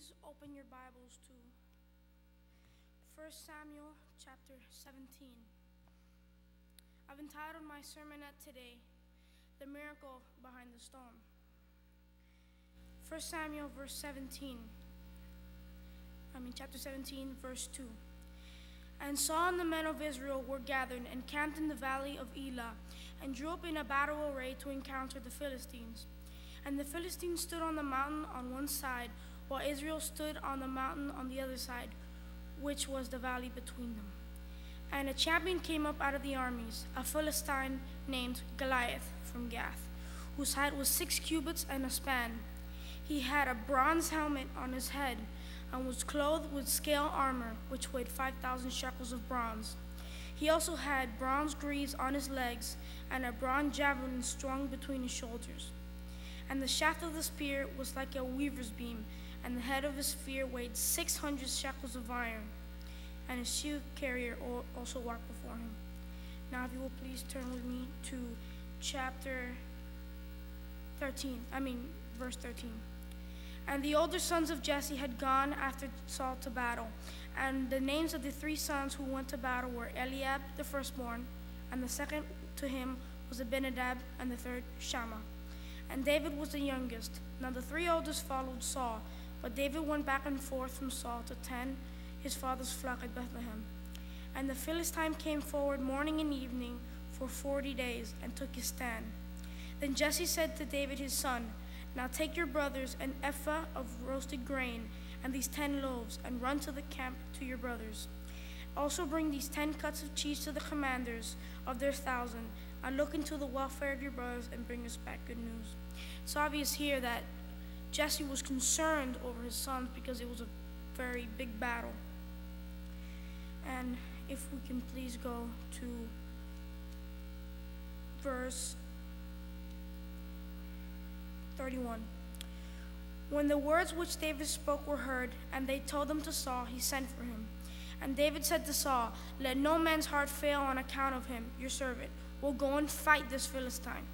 Please open your Bibles to 1 Samuel chapter 17. I've entitled my sermonette today, The Miracle Behind the Storm. 1 Samuel chapter 17, verse 2. And Saul and the men of Israel were gathered and camped in the valley of Elah, and drew up in a battle array to encounter the Philistines. And the Philistines stood on the mountain on one side, while Israel stood on the mountain on the other side, which was the valley between them. And a champion came up out of the armies, a Philistine named Goliath from Gath, whose height was 6 cubits and a span. He had a bronze helmet on his head, and was clothed with scale armor, which weighed 5,000 shekels of bronze. He also had bronze greaves on his legs, and a bronze javelin strung between his shoulders. And the shaft of the spear was like a weaver's beam, and the head of his spear weighed 600 shekels of iron. And his shield carrier also walked before him. Now if you will please turn with me to verse 13. And the older sons of Jesse had gone after Saul to battle. And the names of the 3 sons who went to battle were Eliab the firstborn, and the second to him was Abinadab, and the third Shammah. And David was the youngest. Now the 3 oldest followed Saul, but David went back and forth from Saul to tend his father's flock at Bethlehem. And the Philistine came forward morning and evening for 40 days, and took his stand. Then Jesse said to David his son, Now take your brothers an ephah of roasted grain, and these 10 loaves, and run to the camp to your brothers. Also bring these 10 cuts of cheese to the commanders of their 1,000, and look into the welfare of your brothers, and bring us back good news. It's obvious here that Jesse was concerned over his sons because it was a very big battle. And if we can please go to verse 31. When the words which David spoke were heard, and they told them to Saul, he sent for him. And David said to Saul, Let no man's heart fail on account of him, your servant. We'll go and fight this Philistine.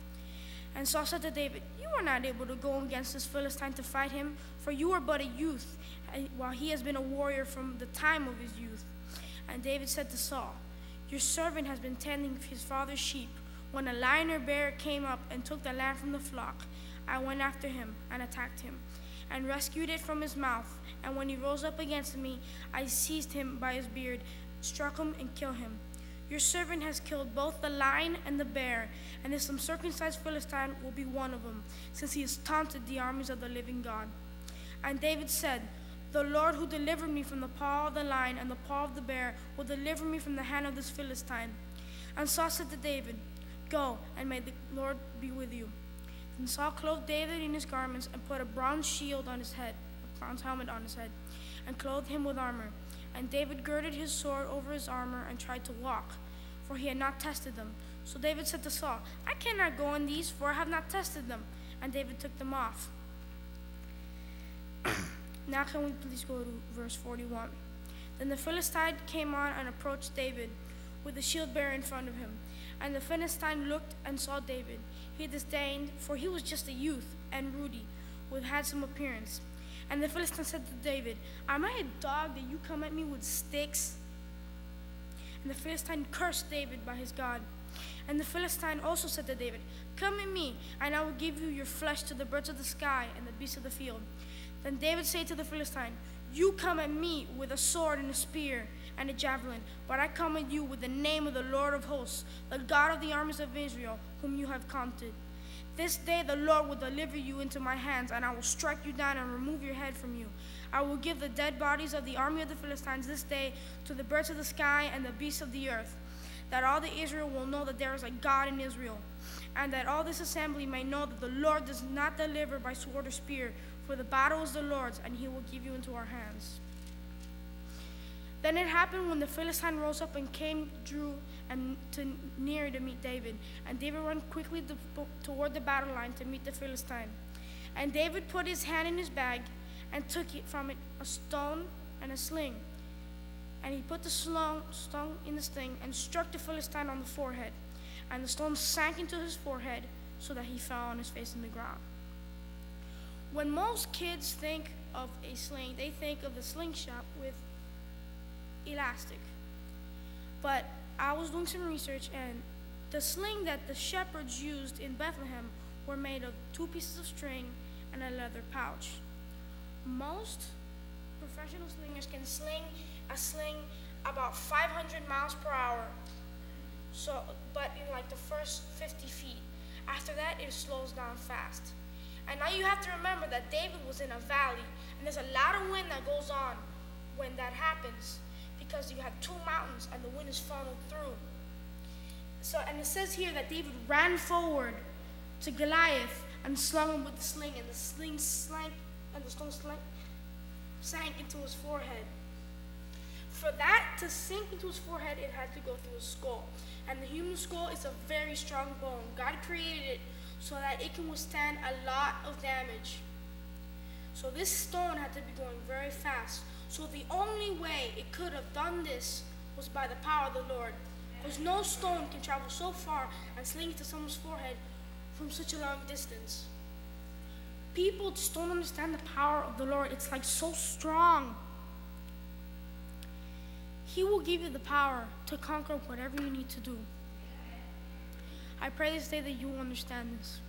And Saul said to David, You are not able to go against this Philistine to fight him, for you are but a youth, while he has been a warrior from the time of his youth. And David said to Saul, Your servant has been tending his father's sheep. When a lion or bear came up and took the lamb from the flock, I went after him and attacked him, and rescued it from his mouth. And when he rose up against me, I seized him by his beard, struck him, and killed him. Your servant has killed both the lion and the bear, and this uncircumcised Philistine will be one of them, since he has taunted the armies of the living God. And David said, The Lord who delivered me from the paw of the lion and the paw of the bear will deliver me from the hand of this Philistine. And Saul said to David, Go, and may the Lord be with you. Then Saul clothed David in his garments, and put a bronze shield on his head, a bronze helmet on his head, and clothed him with armor. And David girded his sword over his armor and tried to walk, for he had not tested them. So David said to Saul, I cannot go in these, for I have not tested them. And David took them off. Now can we please go to verse 41. Then the Philistine came on and approached David, with the shield bearer in front of him. And the Philistine looked and saw David. He disdained, for he was just a youth, and ruddy, with handsome appearance. And the Philistine said to David, Am I a dog that you come at me with sticks? And the Philistine cursed David by his God. And the Philistine also said to David, Come at me, and I will give you your flesh to the birds of the sky and the beasts of the field. Then David said to the Philistine, You come at me with a sword and a spear and a javelin, but I come at you with the name of the Lord of hosts, the God of the armies of Israel, whom you have conquered. This day the Lord will deliver you into my hands, and I will strike you down and remove your head from you. I will give the dead bodies of the army of the Philistines this day to the birds of the sky and the beasts of the earth, that all the Israel will know that there is a God in Israel, and that all this assembly may know that the Lord does not deliver by sword or spear, for the battle is the Lord's, and he will give you into our hands. Then it happened when the Philistine rose up and drew near to meet David. And David ran quickly toward the battle line to meet the Philistine. And David put his hand in his bag and took it from it a stone and a sling. And he put the stone in the sling and struck the Philistine on the forehead. And the stone sank into his forehead so that he fell on his face in the ground. When most kids think of a sling, they think of the slingshot with elastic. But I was doing some research, and the sling that the shepherds used in Bethlehem were made of 2 pieces of string and a leather pouch. Most professional slingers can sling a sling about 500 miles per hour. But in like the first 50 feet. After that, it slows down fast. And now you have to remember that David was in a valley, and there's a lot of wind that goes on when that happens, because you have 2 mountains and the wind is funneled through. And it says here that David ran forward to Goliath and slung him with the sling, and the sling stone sank into his forehead. For that to sink into his forehead, it had to go through his skull. And the human skull is a very strong bone. God created it so that it can withstand a lot of damage. So this stone had to be going very fast. So the only way it could have done this was by the power of the Lord. Because no stone can travel so far and sling into someone's forehead from such a long distance. People just don't understand the power of the Lord. It's like so strong. He will give you the power to conquer whatever you need to do. I pray this day that you will understand this.